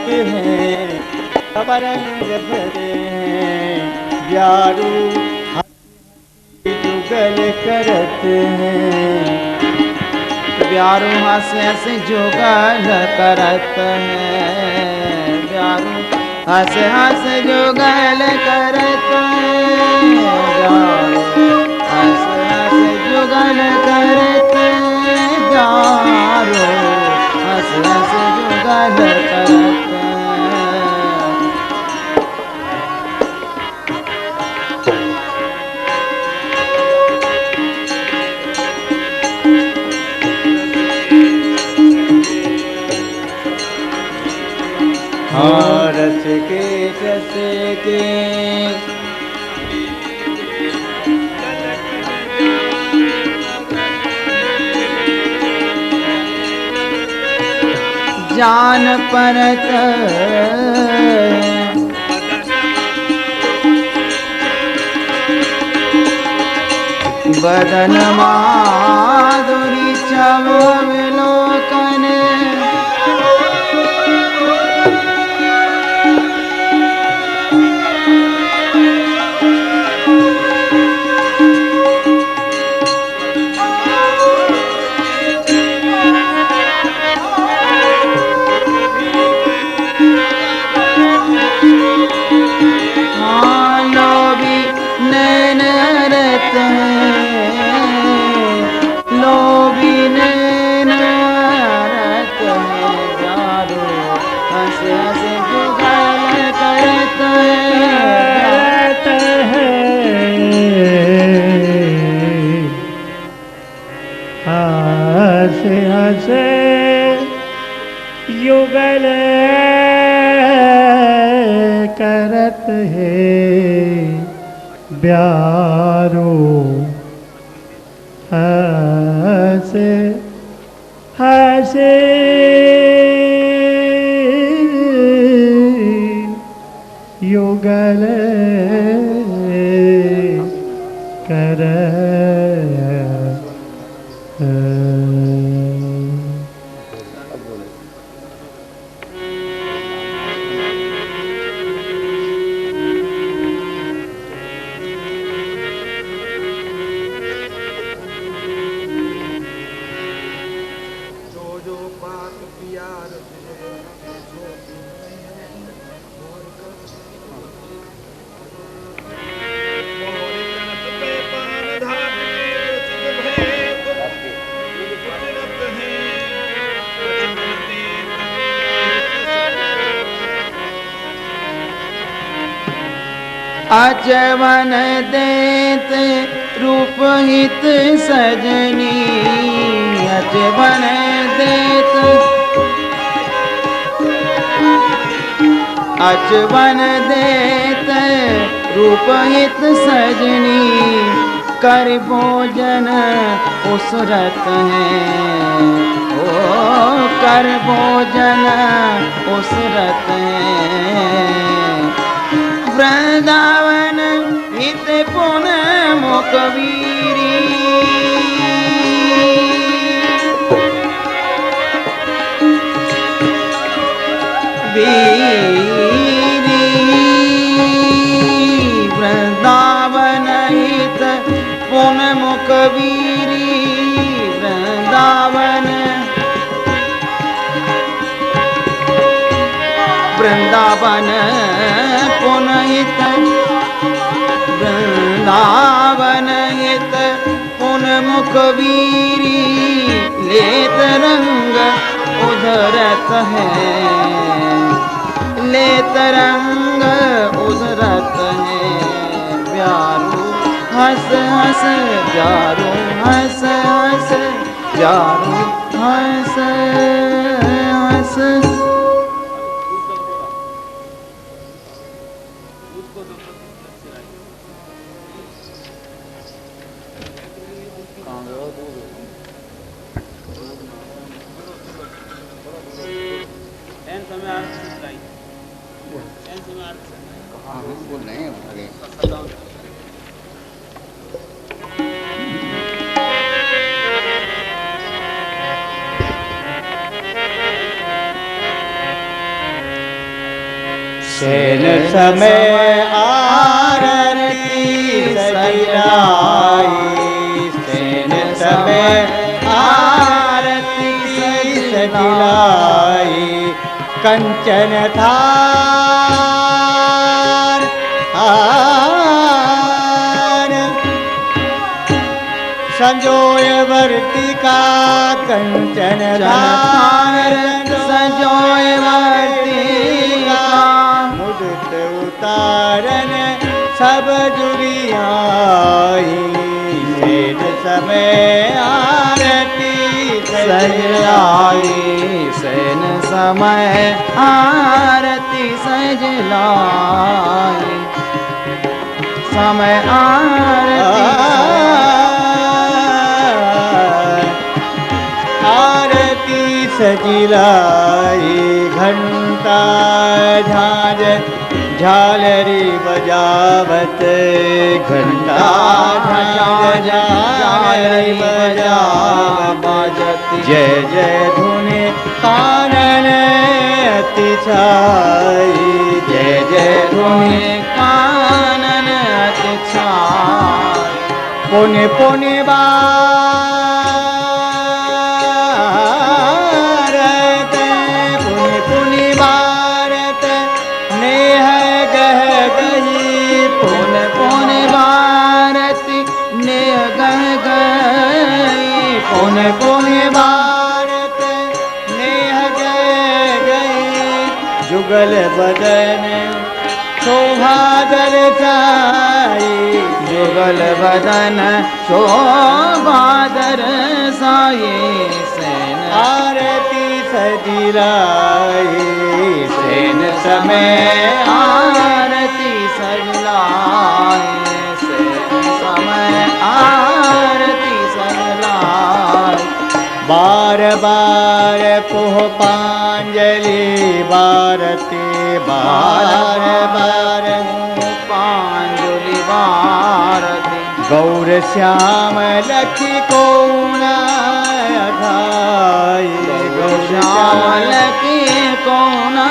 हैं, सब रंग भरे हैं, ब्यारू जुगल करत हैं, ब्यारू हंस हंस जुगल करत हैं, ब्यारू हंस हंस जुगल करत हैं, ब्यारू हंस हंस जुगल करत हैं, ब्यारू हंस हंस जुगल करत हैं। रस के जान परत बदन माधुरी चवलोकन युगल करत है, ब्यारो हंसे हंसे युगल करत अचवन देत रूप हित सजनी, अचवन देत अचवन देत रूप हित सजनी, कर भोजन उसरत हैं, ओ कर भोजन उसरत हैं, वृंदावन हित पुनः मुखवीरी, वीरी वृंदावन हित पुनः मुखवीरी, वृंदावन वृंदावन पुनहित, वृंदावन हित पुनः मुखवीरी, लेत रंग उधरत है, लेत रंग उधरत है, प्यारू हंस हंस प्यारू हंस हंस प्यारू हंस हंस। सेन समय आरती सजलाई, सेन समय आरती सजलाई, कंचन थार हार संजोय वर्तिका, कंचन थार संजोय वर्तिका, मुदित उतारन सब जुरियाई, सेन समय आरती सजलाई, सेन समय आरती सजलाई, समय आरती आरती सजिलाई, घंटा झांझ झालरी बजावत, घंटा झांझ झालरी बजावत, जय जय धुनि कानन अति छाई, जय जय धुनि कानन अति छाई, पुण्य पुण्य भारत, पुण्य पुण्य भारत, नेह गह गही, पुण्य पुण्य भारती नेह गह गई, पुण्य पुण्य भारत, नेह गह गही, जुगल बदन शोभा दर्शाई, जुगल बदन शोभा दर्शाई, सेन आरती सजिलाई, सेन समय आरती सजलाई, सेन समय आरती सजलाई, बार बार पुष्पांजलि भारती, बार बार पांजुलि भारती, गौर श्याम लखी को घाई, गौर श्यामल की कोना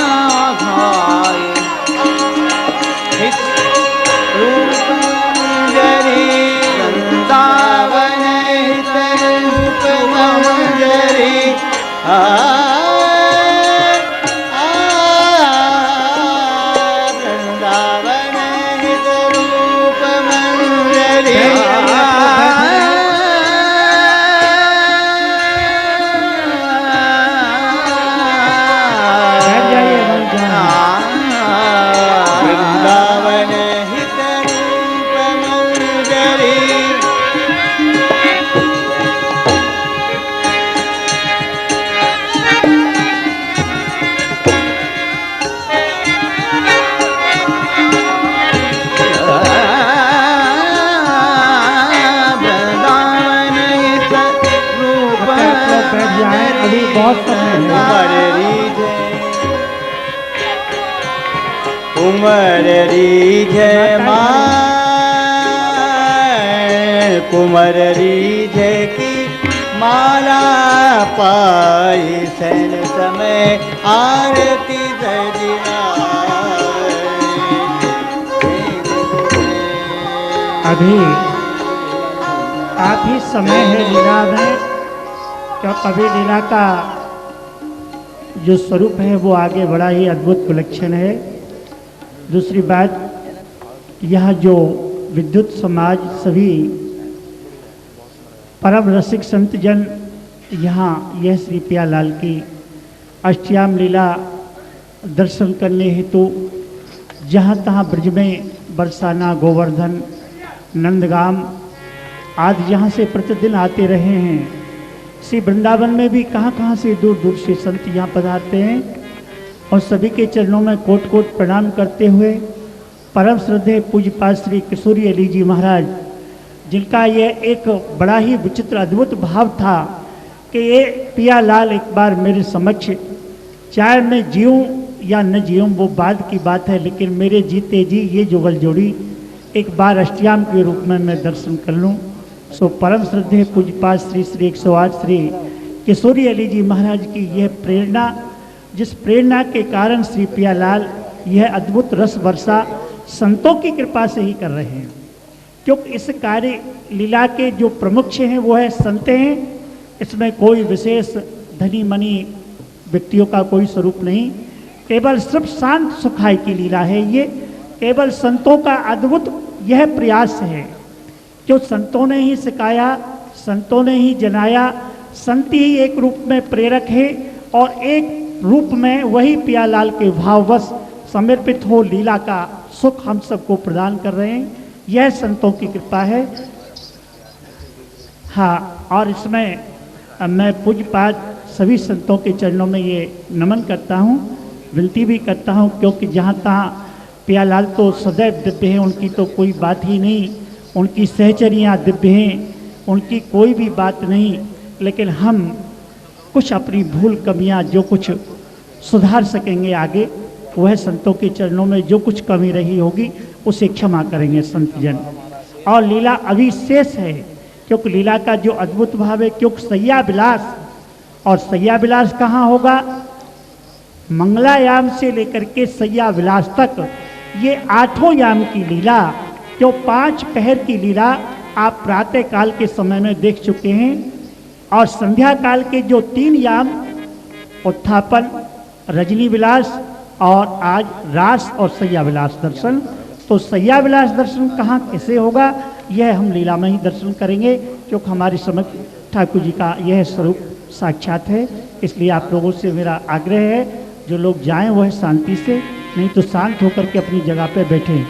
घाई, रूपमंजरी वृंदावन हित रूपमंजरी, वृंदावन हित रूपमंजरी, वृंदावन हित रूपमंजरी, वृंदावन हित रूप अभी बहुत समय है। कुंवर रीझे कुंवर रीझे की माला पाई, सेन समय आरती अभी आप ही समय है लीला में, तो कभी लीला का जो स्वरूप है वो आगे बड़ा ही अद्भुत विलक्षण है। दूसरी बात, यह जो विद्युत समाज सभी परम रसिक संत जन यहाँ यह श्री प्यालाल की अष्टयाम लीला दर्शन करने हेतु जहाँ तहाँ ब्रज में बरसाना, गोवर्धन, नंदगाम आदि यहाँ से प्रतिदिन आते रहे हैं। श्री वृंदावन में भी कहाँ से दूर दूर से संत यहाँ पधारते हैं और सभी के चरणों में कोट कोट प्रणाम करते हुए परम श्रद्धेय पूज्यपाद श्री किशोरी अली जी महाराज, जिनका ये एक बड़ा ही विचित्र अद्भुत भाव था कि ये प्यालाल एक बार मेरे समक्ष, चाहे मैं जीऊँ या न जीऊँ वो बाद की बात है, लेकिन मेरे जीते जी ये जुगल जोड़ी एक बार अष्टयाम के रूप में मैं दर्शन कर लूँ। सो परम श्रद्धेय पूज्यपाद श्री 108 श्री किशोरी अली जी महाराज की यह प्रेरणा, जिस प्रेरणा के कारण श्री प्यालाल यह अद्भुत रस वर्षा संतों की कृपा से ही कर रहे हैं, क्योंकि इस कार्य लीला के जो प्रमुख हैं वो है संत हैं। इसमें कोई विशेष धनी मनी व्यक्तियों का कोई स्वरूप नहीं, केवल सिर्फ शांत सुखाय की लीला है। ये केवल संतों का अद्भुत यह प्रयास है, जो संतों ने ही सिखाया, संतों ने ही जनाया। संत ही एक रूप में प्रेरक है और एक रूप में वही प्यालाल के भाववश समर्पित हो लीला का सुख हम सबको प्रदान कर रहे हैं। यह संतों की कृपा है। हाँ, और इसमें मैं पूज्यपाद सभी संतों के चरणों में ये नमन करता हूँ, विनती भी करता हूँ, क्योंकि जहाँ तहाँ प्यालाल तो सदैव दिव्य हैं, उनकी तो कोई बात ही नहीं, उनकी सहचरियाँ दिव्य हैं, उनकी कोई भी बात नहीं। लेकिन हम कुछ अपनी भूल कमियाँ जो कुछ सुधार सकेंगे आगे, वह संतों के चरणों में जो कुछ कमी रही होगी उसे क्षमा करेंगे संत जन। और लीला अविशेष है, क्योंकि लीला का जो अद्भुत भाव है, क्योंकि सैया विलास, और सैया विलास कहाँ होगा? मंगलायाम से लेकर के सैया विलास तक ये 8 याम की लीला, जो 5 पहर की लीला आप प्रातः काल के समय में देख चुके हैं, और संध्या काल के जो 3 याम उत्थापन, रजनी विलास और आज रास और सैया विलास दर्शन। तो सैया विलास दर्शन कहाँ कैसे होगा, यह हम लीला में ही दर्शन करेंगे, क्योंकि हमारे समक्ष ठाकुर जी का यह स्वरूप साक्षात है। इसलिए आप लोगों से मेरा आग्रह है, जो लोग जाएं वह शांति से, नहीं तो शांत होकर के अपनी जगह पे बैठें।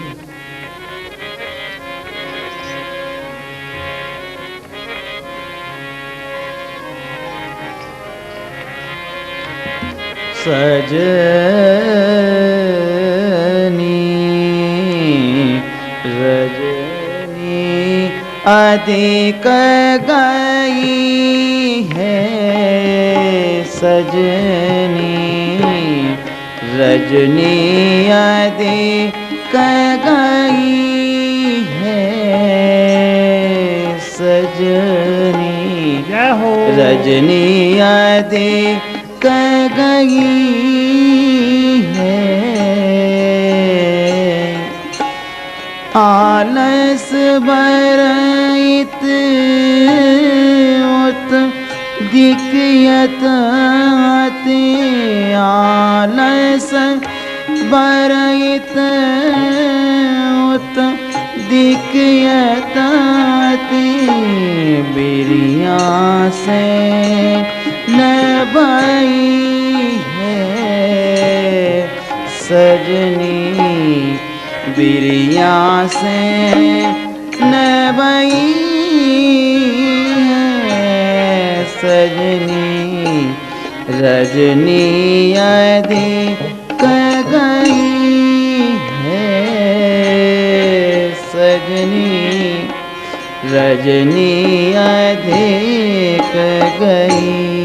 सजनी रजनी अधिक गई है, सजनी रजनी अधिक गई है, सजनी जय हो। रजनी अधिक गई है, आलस बरइत उत दिक्यत आते, आलस बरइत उत दिक्यत आते, बिरिया से नभई है, सजनी बिरिया से नभई है, सजनी रजनी अधिक गई है, सजनी रजनी अधिक गई।